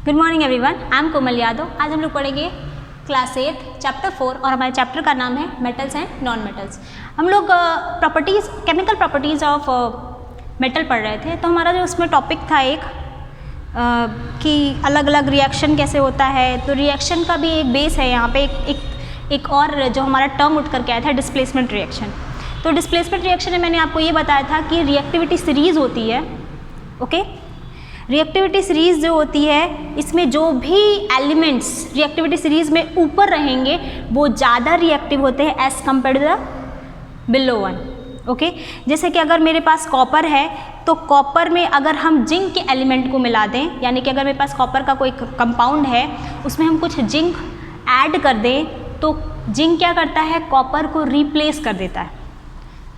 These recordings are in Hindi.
Good morning everyone, I am Komal Yadav. आज हम लोग पढ़ेंगे क्लास 8 चैप्टर 4 और हमारे चैप्टर का नाम है मेटल्स एंड नॉन मेटल्स। हम लोग properties, chemical properties of metal पढ़ रहे थे। तो हमारा जो उसमें टॉपिक था एक कि अलग अलग रिएक्शन कैसे होता है। तो रिएक्शन का भी एक बेस है यहाँ पे, एक और जो हमारा टर्म उठ करके आया था डिस्प्लेसमेंट रिएक्शन। तो डिस्प्लेसमेंट रिएक्शन में मैंने आपको ये बताया था कि रिएक्टिविटी सीरीज़ होती है। ओके, रिएक्टिविटी सीरीज़ जो होती है इसमें जो भी एलिमेंट्स रिएक्टिविटी सीरीज़ में ऊपर रहेंगे वो ज़्यादा रिएक्टिव होते हैं as compare to the below one. Okay, जैसे कि अगर मेरे पास कॉपर है तो कॉपर में अगर हम जिंक के एलिमेंट को मिला दें, यानी कि अगर मेरे पास कॉपर का कोई कंपाउंड है उसमें हम कुछ जिंक ऐड कर दें तो जिंक क्या करता है, कॉपर को रिप्लेस कर देता है,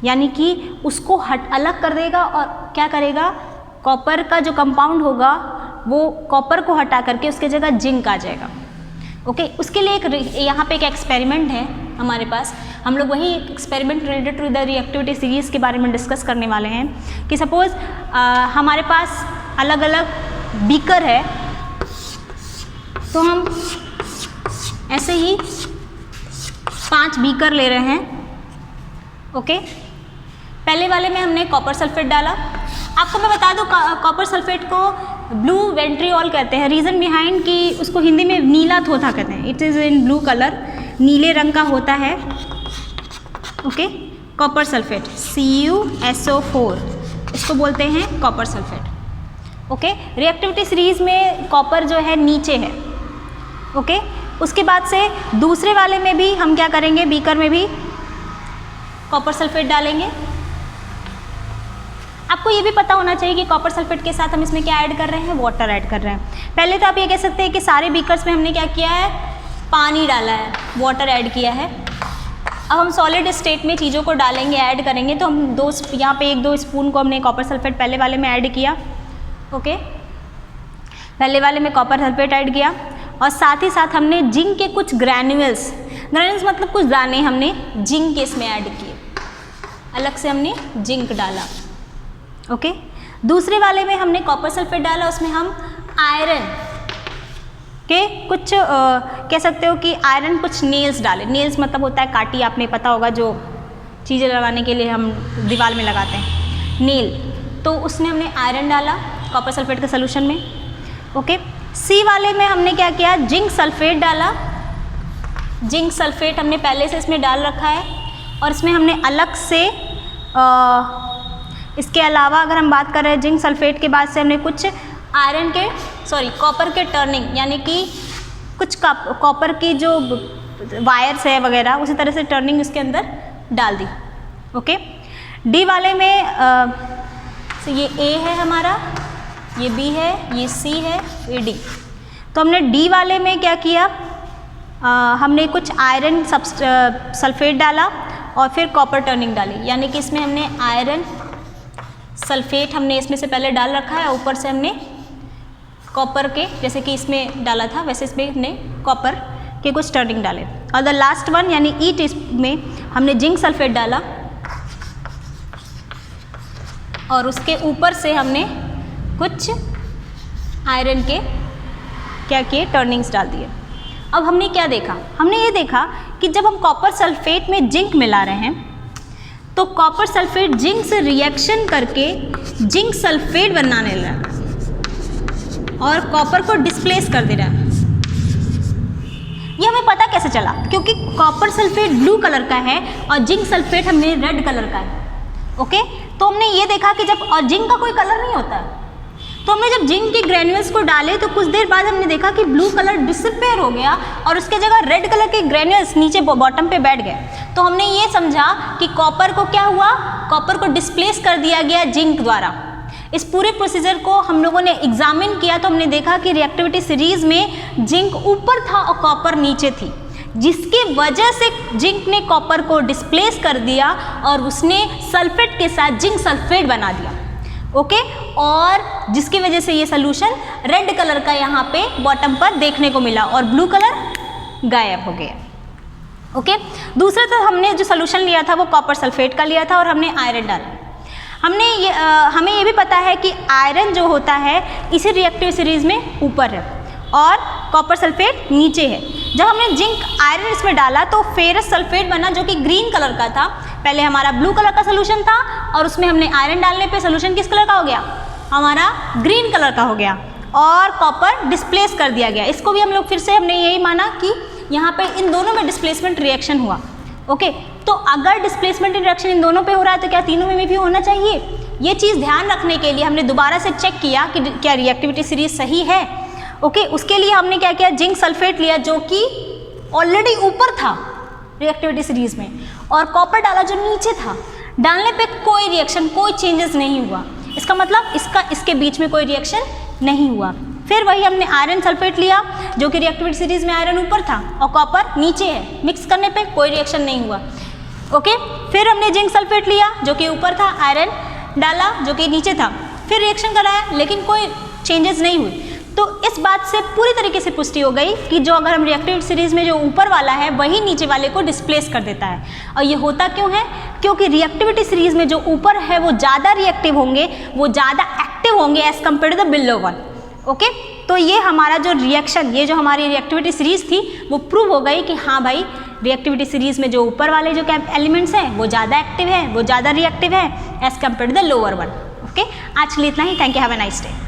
यानी कि उसको अलग कर देगा और क्या करेगा, कॉपर का जो कंपाउंड होगा वो कॉपर को हटा करके उसके जगह जिंक आ जाएगा। ओके, उसके लिए एक यहाँ पे एक एक्सपेरिमेंट है हमारे पास। हम लोग वही experiment related to the reactivity series के बारे में डिस्कस करने वाले हैं कि सपोज़ हमारे पास अलग अलग बीकर है, तो हम ऐसे ही 5 बीकर ले रहे हैं। ओके, पहले वाले में हमने कॉपर सल्फेट डाला। आपको मैं बता दूं कॉपर सल्फेट को ब्लू वेंट्रियोल कहते हैं। रीज़न बिहाइंड कि उसको हिंदी में नीला थोथा कहते हैं। It is in blue colour, नीले रंग का होता है। ओके, कॉपर सल्फेट CuSO4 इसको बोलते हैं copper sulphate. Okay, reactivity series में कॉपर जो है नीचे है। ओके, उसके बाद से दूसरे वाले में भी हम क्या करेंगे, बीकर में भी कॉपर सल्फेट डालेंगे। आपको ये भी पता होना चाहिए कि कॉपर सल्फेट के साथ हम इसमें क्या ऐड कर रहे हैं, वाटर ऐड कर रहे हैं। पहले तो आप ये कह सकते हैं कि सारे बीकर्स में हमने क्या किया है, पानी डाला है, वाटर ऐड किया है। अब हम सॉलिड स्टेट में चीज़ों को डालेंगे, ऐड करेंगे। तो हम यहाँ पे 1-2 स्पून को हमने कॉपर सल्फेट पहले वाले में ऐड किया। ओके, पहले वाले में कॉपर सल्फेट ऐड किया और साथ ही साथ हमने जिंक के कुछ ग्रैन्यूल्स मतलब कुछ दाने हमने जिंक के इसमें ऐड किए, अलग से हमने जिंक डाला। ओके, दूसरे वाले में हमने कॉपर सल्फेट डाला, उसमें हम आयरन के कुछ कह सकते हो कि आयरन कुछ नेल्स डाले। नेल्स मतलब होता है काटी, आपने पता होगा जो चीज़ें लगाने के लिए हम दीवार में लगाते हैं, नेल। तो उसमें हमने आयरन डाला कॉपर सल्फेट के सोल्यूशन में। ओके, सी वाले में हमने क्या किया, जिंक सल्फेट डाला। जिंक सल्फेट हमने पहले से इसमें डाल रखा है और इसमें हमने अलग से इसके अलावा अगर हम बात कर रहे हैं जिंक सल्फेट के बाद से हमने कुछ कॉपर के टर्निंग, यानी कि कुछ कॉपर की जो वायर्स है वगैरह उसी तरह से टर्निंग उसके अंदर डाल दी। ओके, डी वाले में ये ए है हमारा, ये बी है, ये सी है, ये डी। तो हमने डी वाले में क्या किया, हमने कुछ आयरन सल्फेट डाला और फिर कॉपर टर्निंग डाली, यानी कि इसमें हमने आयरन सल्फेट हमने इसमें से पहले डाल रखा है, ऊपर से हमने कॉपर के, जैसे कि इसमें डाला था वैसे इसमें हमने कॉपर के कुछ टर्निंग डाले। और द लास्ट वन यानी ई में हमने जिंक सल्फेट डाला और उसके ऊपर से हमने कुछ आयरन के क्या किए, टर्निंग्स डाल दिए। अब हमने क्या देखा, हमने ये देखा कि जब हम कॉपर सल्फेट में जिंक मिला रहे हैं तो कॉपर सल्फेट जिंक से रिएक्शन करके जिंक सल्फेट बनाने लगा और कॉपर को डिस्प्लेस कर दे रहा है। ये हमें पता कैसे चला, क्योंकि कॉपर सल्फेट ब्लू कलर का है और जिंक सल्फेट हमने रेड कलर का है। ओके, तो हमने ये देखा कि जब, और जिंक का कोई कलर नहीं होता है, तो हमने जब जिंक के ग्रैन्यूल्स को डाले तो कुछ देर बाद हमने देखा कि ब्लू कलर डिसअपीयर हो गया और उसके जगह रेड कलर के ग्रैन्यूल्स नीचे बॉटम पे बैठ गए। तो हमने ये समझा कि कॉपर को क्या हुआ, कॉपर को डिस्प्लेस कर दिया गया जिंक द्वारा। इस पूरे प्रोसीजर को हम लोगों ने एग्जामिन किया तो हमने देखा कि रिएक्टिविटी सीरीज में जिंक ऊपर था और कॉपर नीचे थी, जिसकी वजह से जिंक ने कॉपर को डिस्प्लेस कर दिया और उसने सल्फेट के साथ जिंक सल्फेट बना दिया। ओके, और जिसकी वजह से ये सोल्यूशन रेड कलर का यहाँ पे बॉटम पर देखने को मिला और ब्लू कलर गायब हो गया। ओके, दूसरा तो हमने जो सोल्यूशन लिया था वो कॉपर सल्फेट का लिया था और हमने आयरन डाला। हमें ये भी पता है कि आयरन जो होता है इसी रिएक्टिव सीरीज में ऊपर है और कॉपर सल्फेट नीचे है। जब हमने जिंक आयरन इसमें डाला तो फेरस सल्फेट बना जो कि ग्रीन कलर का था। पहले हमारा ब्लू कलर का सोल्यूशन था और उसमें हमने आयरन डालने पे सोल्यूशन किस कलर का हो गया, हमारा ग्रीन कलर का हो गया और कॉपर डिस्प्लेस कर दिया गया। इसको भी हम लोग फिर से हमने यही माना कि यहाँ पे इन दोनों में डिस्प्लेसमेंट रिएक्शन हुआ। ओके, तो अगर डिस्प्लेसमेंट रिएक्शन इन दोनों पे हो रहा है तो क्या तीनों में भी होना चाहिए? ये चीज़ ध्यान रखने के लिए हमने दोबारा से चेक किया कि क्या रिएक्टिविटी सीरीज सही है। ओके, उसके लिए हमने क्या किया, जिंक सल्फेट लिया जो कि ऑलरेडी ऊपर था रिएक्टिविटी सीरीज में और कॉपर डाला जो नीचे था। डालने पे कोई रिएक्शन, कोई चेंजेस नहीं हुआ। इसका मतलब इसके बीच में कोई रिएक्शन नहीं हुआ। फिर वही हमने आयरन सल्फेट लिया जो कि रिएक्टिविटी सीरीज में आयरन ऊपर था और कॉपर नीचे है, मिक्स करने पे कोई रिएक्शन नहीं हुआ। ओके, फिर हमने जिंक सल्फेट लिया जो कि ऊपर था, आयरन डाला जो कि नीचे था, फिर रिएक्शन कराया लेकिन कोई चेंजेस नहीं हुई। तो इस बात से पूरी तरीके से पुष्टि हो गई कि जो अगर हम रिएक्टिविटी सीरीज में जो ऊपर वाला है वही नीचे वाले को डिस्प्लेस कर देता है। और ये होता क्यों है? क्योंकि रिएक्टिविटी सीरीज में जो ऊपर है वो ज़्यादा रिएक्टिव होंगे, वो ज़्यादा एक्टिव होंगे as compare to the below one. Okay, तो ये हमारा जो रिएक्शन, ये जो हमारी रिएक्टिविटी सीरीज थी वो प्रूव हो गई कि हाँ भाई रिएक्टिविटी सीरीज में जो ऊपर वाले जो एलिमेंट्स हैं वो ज़्यादा एक्टिव है, वो ज़्यादा रिएक्टिव है as compare to the lower one. Okay, आज के लिए इतना ही। Thank you, have a nice day.